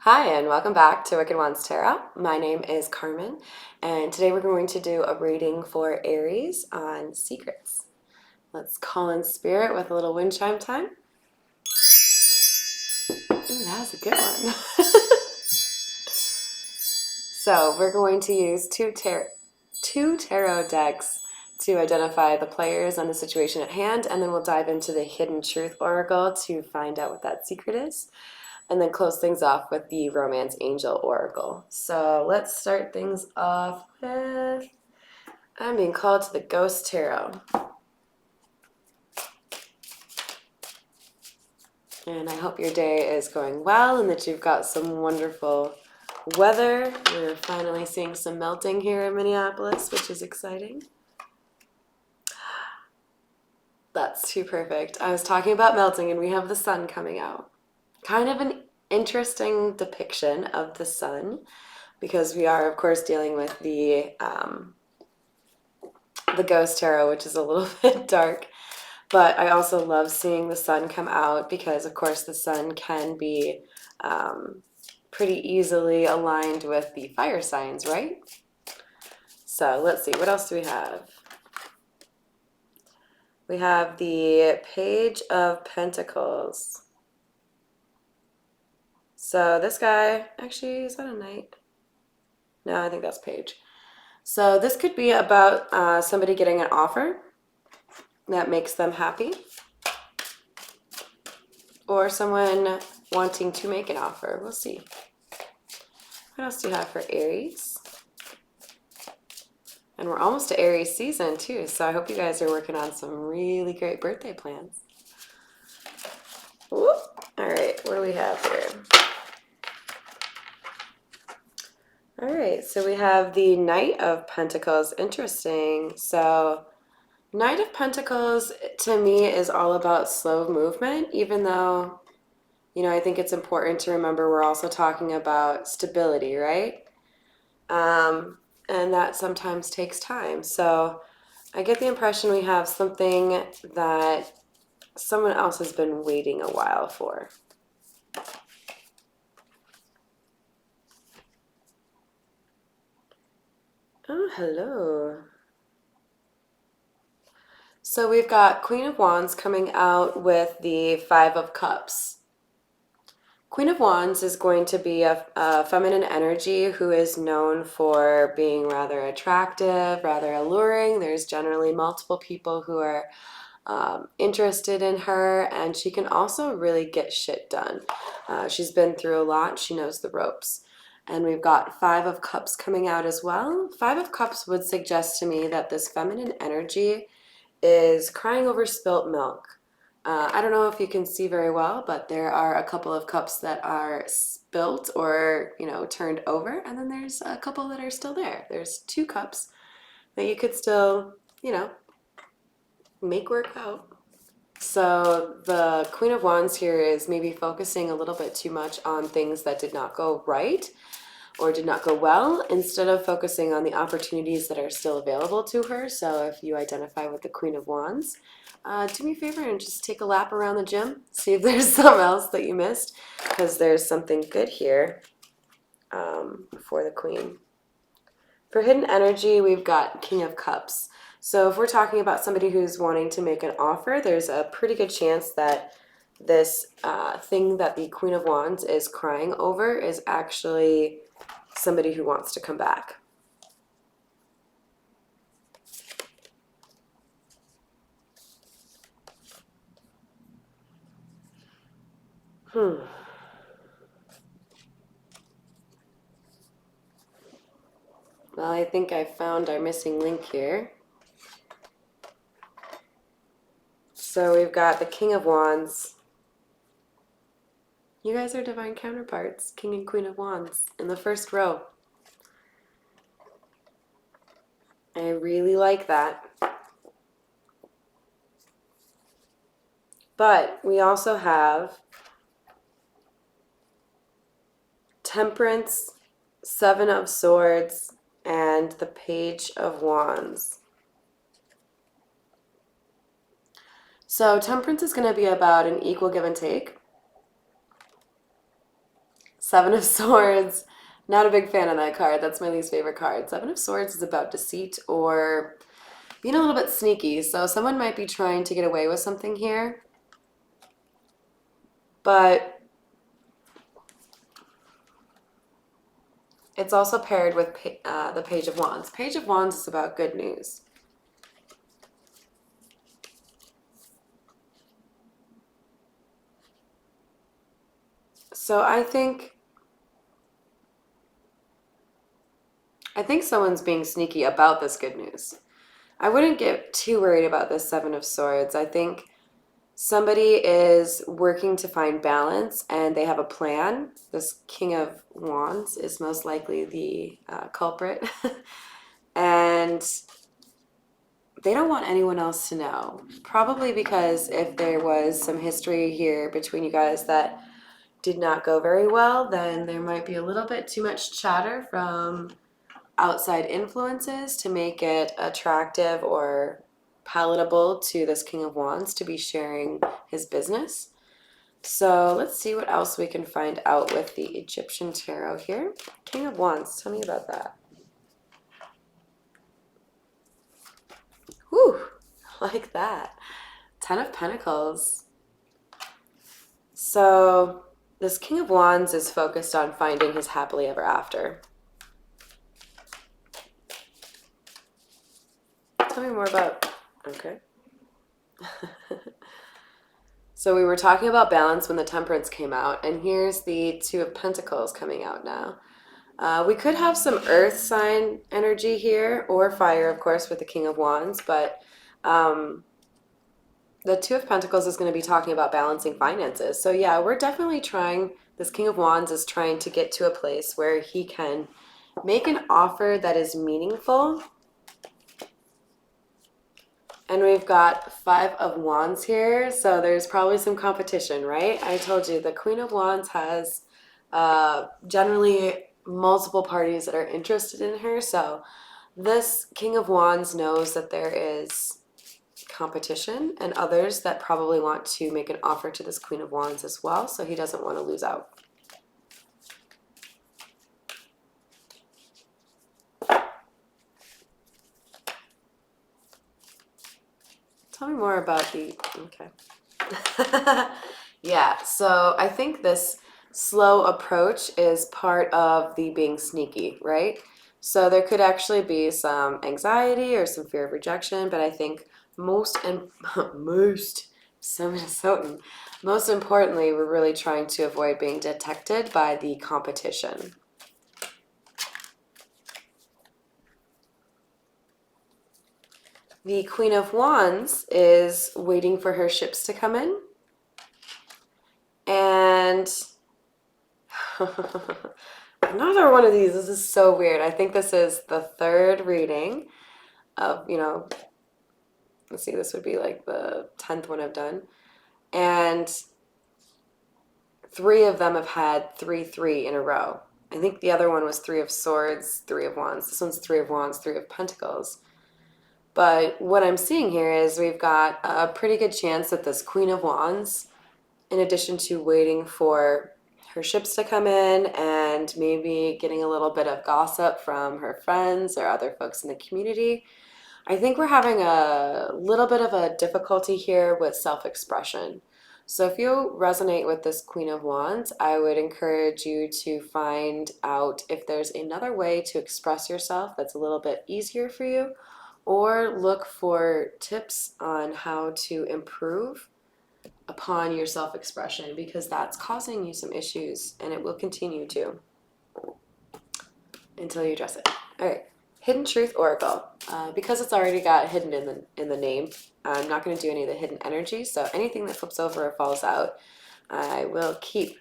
Hi, and welcome back to Wicked Wands Tarot. My name is Carmen, and today we're going to do a reading for Aries on secrets. Let's call in spirit with a little wind chime time. Ooh, that was a good one. So we're going to use two tarot decks to identify the players and the situation at hand, and then we'll dive into the Hidden Truth Oracle to find out what that secret is, and then close things off with the Romance Angel Oracle. So let's start things off with, I'm being called to the Ghost Tarot. And I hope your day is going well and that you've got some wonderful weather. We're finally seeing some melting here in Minneapolis, which is exciting. That's too perfect. I was talking about melting and we have the sun coming out. Kind of an interesting depiction of the sun because we are, of course, dealing with the Ghost Tarot, which is a little bit dark. But I also love seeing the sun come out because, of course, the sun can be pretty easily aligned with the fire signs, right? So let's see, what else do we have? We have the Page of Pentacles. So this guy, actually, is that a knight? No, I think that's Page. So this could be about somebody getting an offer that makes them happy, or someone wanting to make an offer. We'll see. What else do you have for Aries? And we're almost to Aries season too, so I hope you guys are working on some really great birthday plans. Whoop. All right, what do we have here? All right, so we have the Knight of Pentacles. Interesting. So Knight of Pentacles to me is all about slow movement, even though, I think it's important to remember we're also talking about stability, right? And that sometimes takes time. So I get the impression we have something that someone else has been waiting a while for. Oh, hello. So we've got Queen of Wands coming out with the Five of Cups. Queen of Wands is going to be a feminine energy who is known for being rather attractive, rather alluring. There's generally multiple people who are interested in her, and she can also really get shit done. She's been through a lot. She knows the ropes. And we've got Five of Cups coming out as well. Five of Cups would suggest to me that this feminine energy is crying over spilt milk. I don't know if you can see very well, but there are a couple of cups that are spilt or, turned over, and then there's a couple that are still there. There's two cups that you could still, make work out. So the Queen of Wands here is maybe focusing a little bit too much on things that did not go right or did not go well, instead of focusing on the opportunities that are still available to her. So if you identify with the Queen of Wands, do me a favor and just take a lap around the gym, see if there's something else that you missed, because there's something good here for the Queen. For hidden energy, we've got King of Cups. So if we're talking about somebody who's wanting to make an offer, there's a pretty good chance that this thing that the Queen of Wands is crying over is actually somebody who wants to come back. Well, I think I found our missing link here. So we've got the King of Wands. You guys are divine counterparts, King and Queen of Wands, in the first row. I really like that. But we also have Temperance, Seven of Swords, and the Page of Wands. So Temperance is going to be about an equal give and take. Seven of Swords. Not a big fan of that card. That's my least favorite card. Seven of Swords is about deceit or being a little bit sneaky. So someone might be trying to get away with something here. But it's also paired with the Page of Wands. Page of Wands is about good news. So I think someone's being sneaky about this good news. I wouldn't get too worried about this Seven of Swords. I think somebody is working to find balance and they have a plan. This King of Wands is most likely the culprit. And they don't want anyone else to know. Probably because if there was some history here between you guys that did not go very well, then there might be a little bit too much chatter from outside influences to make it attractive or palatable to this King of Wands to be sharing his business. So let's see what else we can find out with the Egyptian Tarot here. King of Wands, tell me about that. Whew, like that. Ten of Pentacles. So this King of Wands is focused on finding his happily ever after. Tell me more about, okay. So we were talking about balance when the Temperance came out, and here's the Two of Pentacles coming out now. We could have some earth sign energy here, or fire, of course, with the King of Wands, but the Two of Pentacles is going to be talking about balancing finances. So yeah, we're definitely trying, this King of Wands is trying to get to a place where he can make an offer that is meaningful. And we've got Five of Wands here, so there's probably some competition, right? I told you the Queen of Wands has generally multiple parties that are interested in her, so this King of Wands knows that there is competition and others that probably want to make an offer to this Queen of Wands as well, so he doesn't want to lose out. Tell me more about the, okay. Yeah, so I think this slow approach is part of the being sneaky, right? So there could actually be some anxiety or some fear of rejection, but I think most so Minnesotan, most importantly, we're really trying to avoid being detected by the competition. The Queen of Wands is waiting for her ships to come in. And another one of these. This is so weird. I think this is the third reading of, let's see, this would be like the 10th one I've done. And three of them have had 3-3 in a row. I think the other one was Three of Swords, Three of Wands. This one's Three of Wands, Three of Pentacles. But what I'm seeing here is we've got a pretty good chance that this Queen of Wands, in addition to waiting for her ships to come in and maybe getting a little bit of gossip from her friends or other folks in the community, I think we're having a little bit of a difficulty here with self-expression. So if you resonate with this Queen of Wands, I would encourage you to find out if there's another way to express yourself that's a little bit easier for you, or look for tips on how to improve upon your self-expression, because that's causing you some issues and it will continue to until you address it. All right, Hidden Truth Oracle. Because it's already got hidden in the name, I'm not going to do any of the hidden energy, so anything that flips over or falls out, I will keep.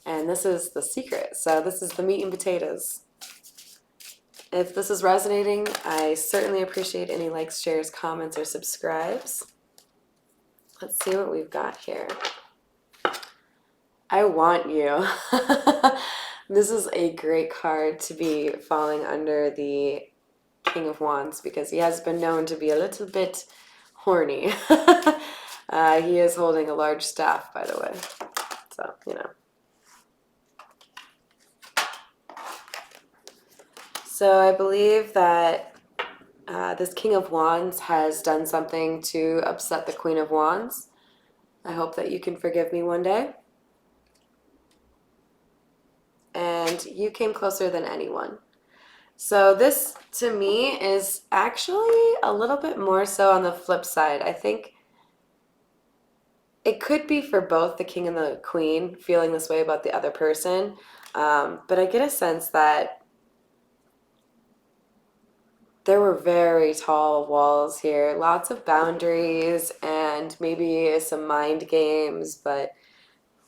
And this is the secret, so this is the meat and potatoes. If this is resonating, I certainly appreciate any likes, shares, comments, or subscribes. Let's see what we've got here. I want you. This is a great card to be falling under the King of Wands because he has been known to be a little bit horny. He is holding a large staff, by the way. So, So I believe that this King of Wands has done something to upset the Queen of Wands. I hope that you can forgive me one day. And you came closer than anyone. So this, to me, is actually a little bit more so on the flip side. I think it could be for both the king and the queen feeling this way about the other person. But I get a sense that there were very tall walls here, lots of boundaries, and maybe some mind games. But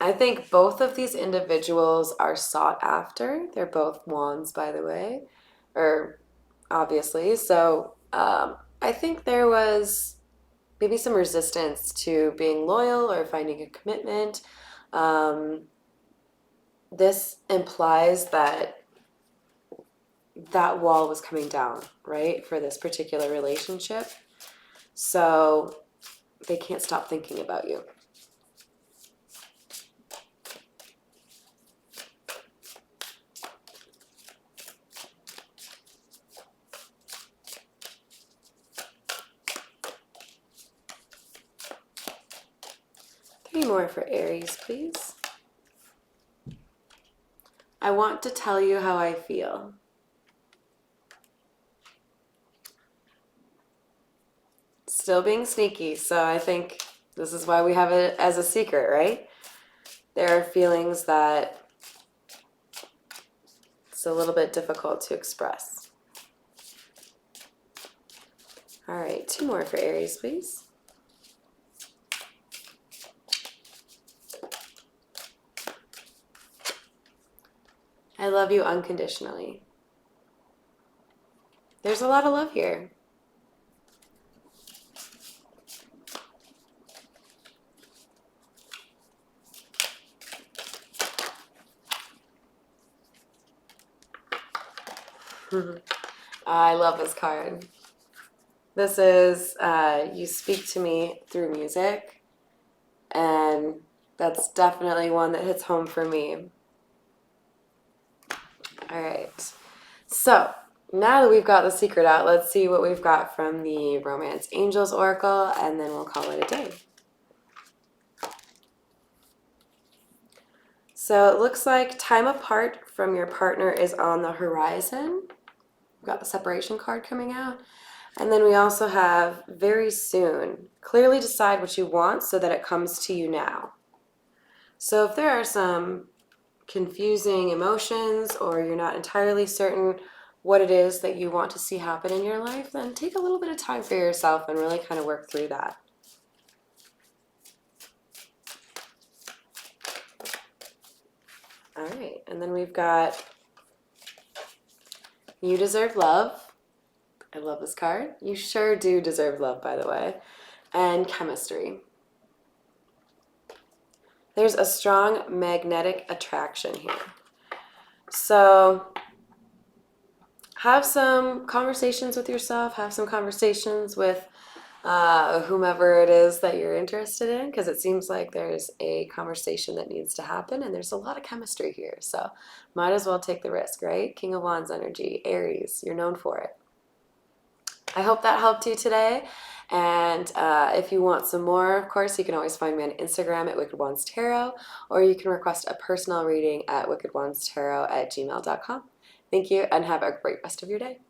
I think both of these individuals are sought after. They're both wands, by the way, or obviously. So I think there was maybe some resistance to being loyal or finding a commitment. Um, this implies that that wall was coming down, right, for this particular relationship. So they can't stop thinking about you. Three more for Aries, please. I want to tell you how I feel. Still being sneaky, so I think this is why we have it as a secret, right? There are feelings that it's a little bit difficult to express. All right, two more for Aries, please. I love you unconditionally. There's a lot of love here. I love this card. This is you speak to me through music, and that's definitely one that hits home for me. All right. So now that we've got the secret out, let's see what we've got from the Romance Angels Oracle, and then we'll call it a day. So it looks like time apart from your partner is on the horizon. We've got the separation card coming out. And then we also have very soon. Clearly decide what you want so that it comes to you now. So if there are some confusing emotions or you're not entirely certain what it is that you want to see happen in your life, then take a little bit of time for yourself and really kind of work through that. All right, and then we've got You Deserve Love. I love this card. You sure do deserve love, by the way. And Chemistry. There's a strong magnetic attraction here. So have some conversations with yourself, have some conversations with whomever it is that you're interested in, because it seems like there's a conversation that needs to happen, and there's a lot of chemistry here. So might as well take the risk, right? King of Wands energy, Aries, you're known for it. I hope that helped you today. And if you want some more, of course, you can always find me on Instagram at Wicked Wands Tarot, or you can request a personal reading at wickedwandstarot@gmail.com. Thank you, and have a great rest of your day.